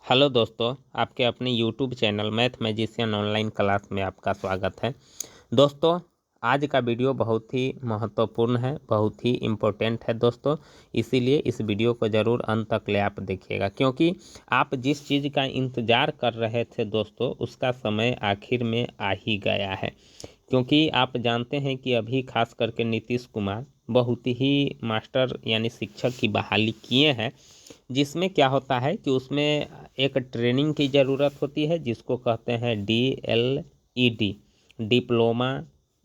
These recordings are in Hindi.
हेलो दोस्तों, आपके अपने YouTube channel math magician online class में आपका स्वागत है। दोस्तों, आज का वीडियो बहुत ही महत्वपूर्ण है, बहुत ही इम्पोर्टेंट है दोस्तों। इसीलिए इस वीडियो को ज़रूर अंत तक ले आप देखिएगा, क्योंकि आप जिस चीज़ का इंतज़ार कर रहे थे दोस्तों, उसका समय आखिर में आ ही गया है। क्योंकि आप जानते हैं कि अभी खास करके नीतीश कुमार बहुत ही मास्टर यानी शिक्षक की बहाली किए हैं, जिसमें क्या होता है कि उसमें एक ट्रेनिंग की ज़रूरत होती है, जिसको कहते हैं DLED, डिप्लोमा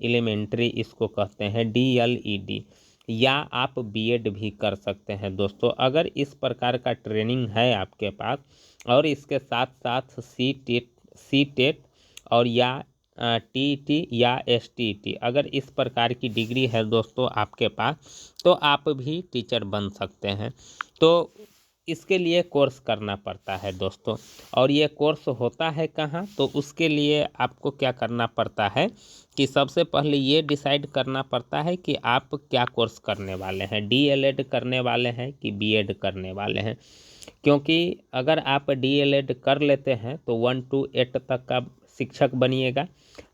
एलिमेंट्री, इसको कहते हैं DLED, या आप बीएड भी कर सकते हैं दोस्तों। अगर इस प्रकार का ट्रेनिंग है आपके पास और इसके साथ साथ सी टेट और या TET या STET, अगर इस प्रकार की डिग्री है दोस्तों आपके पास, तो आप भी टीचर बन सकते हैं। तो इसके लिए कोर्स करना पड़ता है दोस्तों। और ये कोर्स होता है कहाँ? तो उसके लिए आपको क्या करना पड़ता है कि सबसे पहले ये डिसाइड करना पड़ता है कि आप क्या कोर्स करने वाले हैं, DLED करने वाले हैं कि बीएड करने वाले हैं। क्योंकि अगर आप DLED कर लेते हैं तो 1 to 8 तक का शिक्षक बनिएगा।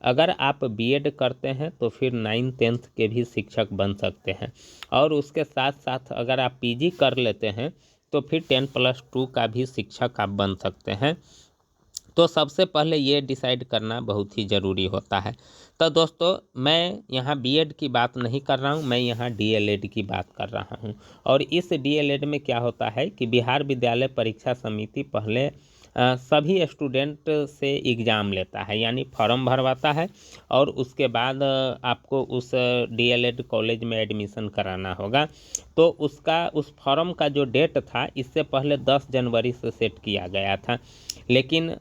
अगर आप बीएड करते हैं तो फिर 9 10th के भी शिक्षक बन सकते हैं। और उसके साथ साथ अगर आप PG कर लेते हैं तो फिर 10+2 का भी शिक्षक आप बन सकते हैं। तो सबसे पहले ये डिसाइड करना बहुत ही ज़रूरी होता है। तो दोस्तों, मैं यहाँ बीएड की बात नहीं कर रहा हूँ, मैं यहाँ DLED की बात कर रहा हूँ। और इस DLED में क्या होता है कि बिहार विद्यालय परीक्षा समिति पहले सभी स्टूडेंट से एग्ज़ाम लेता है, यानी फॉर्म भरवाता है, और उसके बाद आपको उस DLED कॉलेज में एडमिशन कराना होगा। तो उस फॉर्म का जो डेट था, इससे पहले 10 जनवरी से सेट किया गया था, लेकिन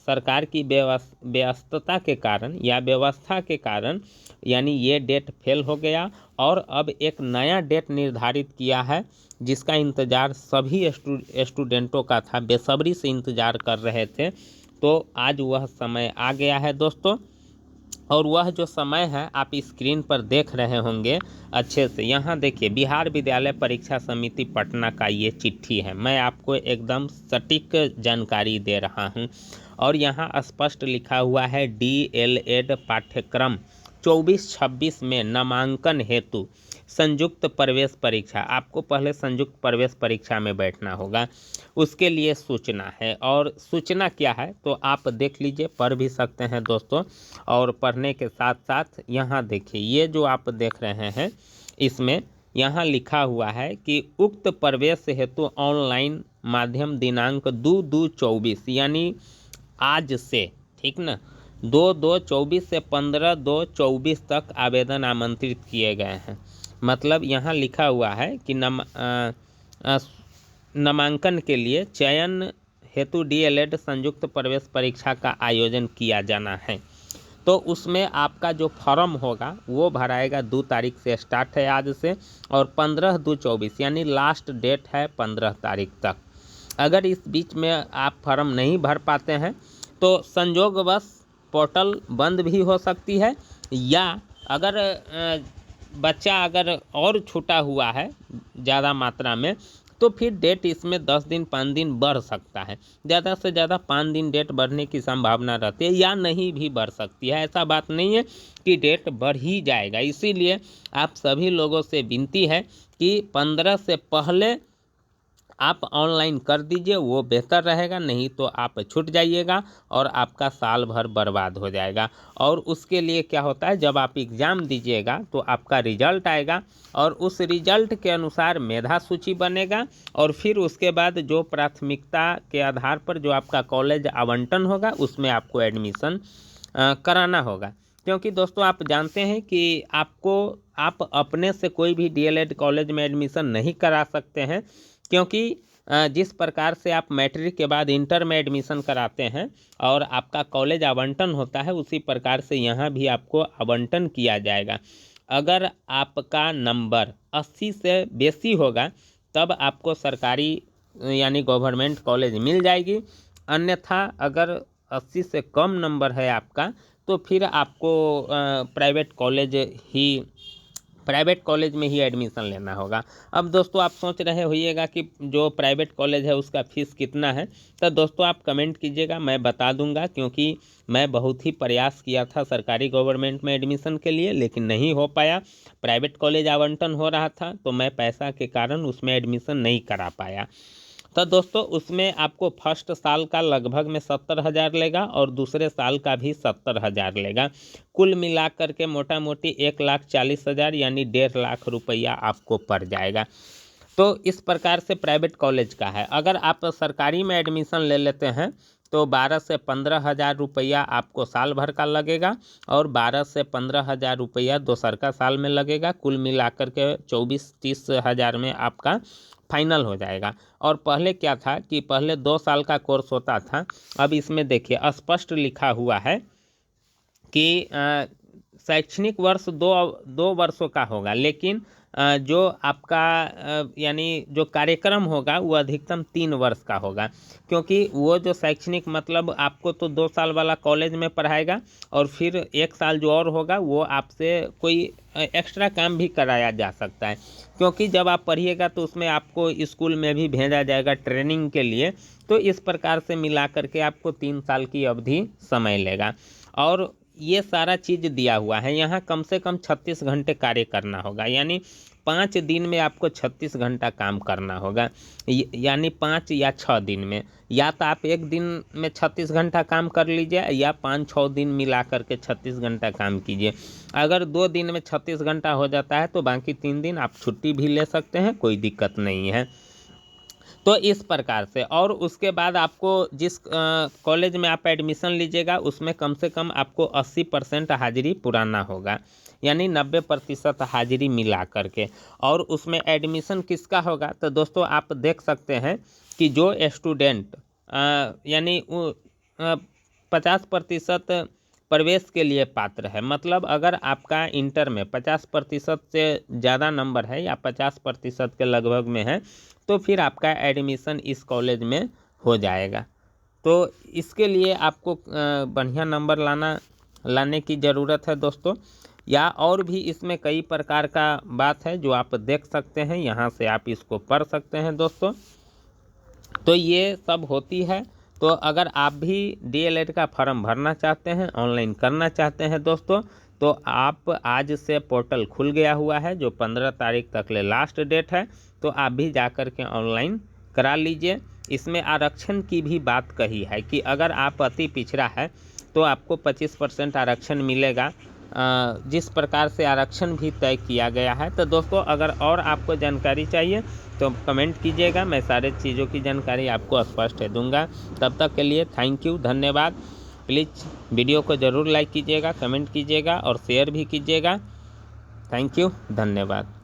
सरकार की व्यस्तता के कारण या व्यवस्था के कारण यानी ये डेट फेल हो गया, और अब एक नया डेट निर्धारित किया है, जिसका इंतज़ार सभी स्टूडेंटों का था, बेसब्री से इंतज़ार कर रहे थे। तो आज वह समय आ गया है दोस्तों। और वह जो समय है आप स्क्रीन पर देख रहे होंगे अच्छे से। यहाँ देखिए, बिहार विद्यालय परीक्षा समिति पटना का ये चिट्ठी है। मैं आपको एकदम सटीक जानकारी दे रहा हूँ। और यहाँ स्पष्ट लिखा हुआ है DLED पाठ्यक्रम 24-26 में नामांकन हेतु संयुक्त प्रवेश परीक्षा। आपको पहले संयुक्त प्रवेश परीक्षा में बैठना होगा, उसके लिए सूचना है। और सूचना क्या है तो आप देख लीजिए, पढ़ भी सकते हैं दोस्तों। और पढ़ने के साथ साथ यहाँ देखिए, ये जो आप देख रहे हैं इसमें यहाँ लिखा हुआ है कि उक्त प्रवेश हेतु ऑनलाइन माध्यम दिनांक 2/2/24 यानी आज से, ठीक ना, 2/2/24 से 15/2/24 तक आवेदन आमंत्रित किए गए हैं। मतलब यहाँ लिखा हुआ है कि नामांकन के लिए चयन हेतु DLED संयुक्त प्रवेश परीक्षा का आयोजन किया जाना है। तो उसमें आपका जो फॉर्म होगा वो भराएगा 2 तारीख से, स्टार्ट है आज से, और 15/2/24 यानी लास्ट डेट है 15 तारीख तक। अगर इस बीच में आप फॉर्म नहीं भर पाते हैं तो संजोगवश पोर्टल बंद भी हो सकती है, या अगर बच्चा अगर और छूटा हुआ है ज़्यादा मात्रा में, तो फिर डेट इसमें 10 दिन 5 दिन बढ़ सकता है। ज़्यादा से ज़्यादा 5 दिन डेट बढ़ने की संभावना रहती है, या नहीं भी बढ़ सकती है। ऐसा बात नहीं है कि डेट बढ़ ही जाएगा। इसीलिए आप सभी लोगों से विनती है कि 15 से पहले आप ऑनलाइन कर दीजिए, वो बेहतर रहेगा। नहीं तो आप छूट जाइएगा और आपका साल भर बर्बाद हो जाएगा। और उसके लिए क्या होता है, जब आप एग्ज़ाम दीजिएगा तो आपका रिजल्ट आएगा, और उस रिजल्ट के अनुसार मेधा सूची बनेगा, और फिर उसके बाद जो प्राथमिकता के आधार पर जो आपका कॉलेज आवंटन होगा उसमें आपको एडमिशन कराना होगा। क्योंकि दोस्तों, आप जानते हैं कि आप अपने से कोई भी DLED कॉलेज में एडमिशन नहीं करा सकते हैं, क्योंकि जिस प्रकार से आप मैट्रिक के बाद इंटर में एडमिशन कराते हैं और आपका कॉलेज आवंटन होता है, उसी प्रकार से यहाँ भी आपको आवंटन किया जाएगा। अगर आपका नंबर 80 से बेसी होगा तब आपको सरकारी यानी गवर्नमेंट कॉलेज मिल जाएगी। अन्यथा अगर 80 से कम नंबर है आपका तो फिर आपको प्राइवेट कॉलेज ही प्राइवेट कॉलेज में ही एडमिशन लेना होगा। अब दोस्तों आप सोच रहे होइएगा कि जो प्राइवेट कॉलेज है उसका फ़ीस कितना है, तो दोस्तों आप कमेंट कीजिएगा, मैं बता दूंगा, क्योंकि मैं बहुत ही प्रयास किया था सरकारी गवर्नमेंट में एडमिशन के लिए, लेकिन नहीं हो पाया। प्राइवेट कॉलेज आवंटन हो रहा था तो मैं पैसा के कारण उसमें एडमिशन नहीं करा पाया। तो दोस्तों उसमें आपको फर्स्ट साल का लगभग में 70,000 लेगा और दूसरे साल का भी 70,000 लेगा। कुल मिलाकर के मोटा मोटी 1,40,000 यानी 1.5 लाख रुपया आपको पड़ जाएगा। तो इस प्रकार से प्राइवेट कॉलेज का है। अगर आप सरकारी में एडमिशन ले लेते हैं तो 12 से 15,000 रुपया आपको साल भर का लगेगा और 12 से 15,000 रुपया दोसर का साल में लगेगा। कुल मिलाकर के 24-30 हज़ार में आपका फाइनल हो जाएगा। और पहले क्या था कि पहले 2 साल का कोर्स होता था, अब इसमें देखिए स्पष्ट लिखा हुआ है कि शैक्षणिक वर्ष दो वर्षों का होगा, लेकिन जो आपका यानी जो कार्यक्रम होगा वो अधिकतम 3 वर्ष का होगा, क्योंकि वो जो शैक्षणिक मतलब आपको तो 2 साल वाला कॉलेज में पढ़ाएगा और फिर 1 साल जो और होगा वो आपसे कोई एक्स्ट्रा काम भी कराया जा सकता है, क्योंकि जब आप पढ़िएगा तो उसमें आपको स्कूल में भी भेजा जाएगा ट्रेनिंग के लिए। तो इस प्रकार से मिला करके आपको 3 साल की अवधि समय लेगा और ये सारा चीज़ दिया हुआ है। यहाँ कम से कम 36 घंटे कार्य करना होगा, यानी 5 दिन में आपको 36 घंटा काम करना होगा, यानी 5 या 6 दिन में, या तो आप एक दिन में 36 घंटा काम कर लीजिए या 5-6 दिन मिला करके 36 घंटा काम कीजिए। अगर 2 दिन में 36 घंटा हो जाता है तो बाकी 3 दिन आप छुट्टी भी ले सकते हैं, कोई दिक्कत नहीं है। तो इस प्रकार से, और उसके बाद आपको जिस कॉलेज में आप एडमिशन लीजिएगा उसमें कम से कम आपको 80% हाजिरी पुराना होगा, यानी 90% हाजिरी मिला करके। और उसमें एडमिशन किसका होगा, तो दोस्तों आप देख सकते हैं कि जो स्टूडेंट यानी 50% प्रवेश के लिए पात्र है, मतलब अगर आपका इंटर में 50% से ज़्यादा नंबर है या 50% के लगभग में है तो फिर आपका एडमिशन इस कॉलेज में हो जाएगा। तो इसके लिए आपको बढ़िया नंबर लाने की ज़रूरत है दोस्तों, या और भी इसमें कई प्रकार का बात है जो आप देख सकते हैं, यहाँ से आप इसको पढ़ सकते हैं दोस्तों। तो ये सब होती है। तो अगर आप भी DLED का फॉर्म भरना चाहते हैं, ऑनलाइन करना चाहते हैं दोस्तों, तो आप आज से पोर्टल खुल गया हुआ है, जो 15 तारीख तक ले लास्ट डेट है, तो आप भी जा कर के ऑनलाइन करा लीजिए। इसमें आरक्षण की भी बात कही है कि अगर आप अति पिछड़ा है तो आपको 25% आरक्षण मिलेगा, जिस प्रकार से आरक्षण भी तय किया गया है। तो दोस्तों अगर और आपको जानकारी चाहिए तो कमेंट कीजिएगा, मैं सारे चीज़ों की जानकारी आपको स्पष्ट दूंगा। तब तक के लिए थैंक यू, धन्यवाद। प्लीज़ वीडियो को ज़रूर लाइक कीजिएगा, कमेंट कीजिएगा और शेयर भी कीजिएगा। थैंक यू, धन्यवाद।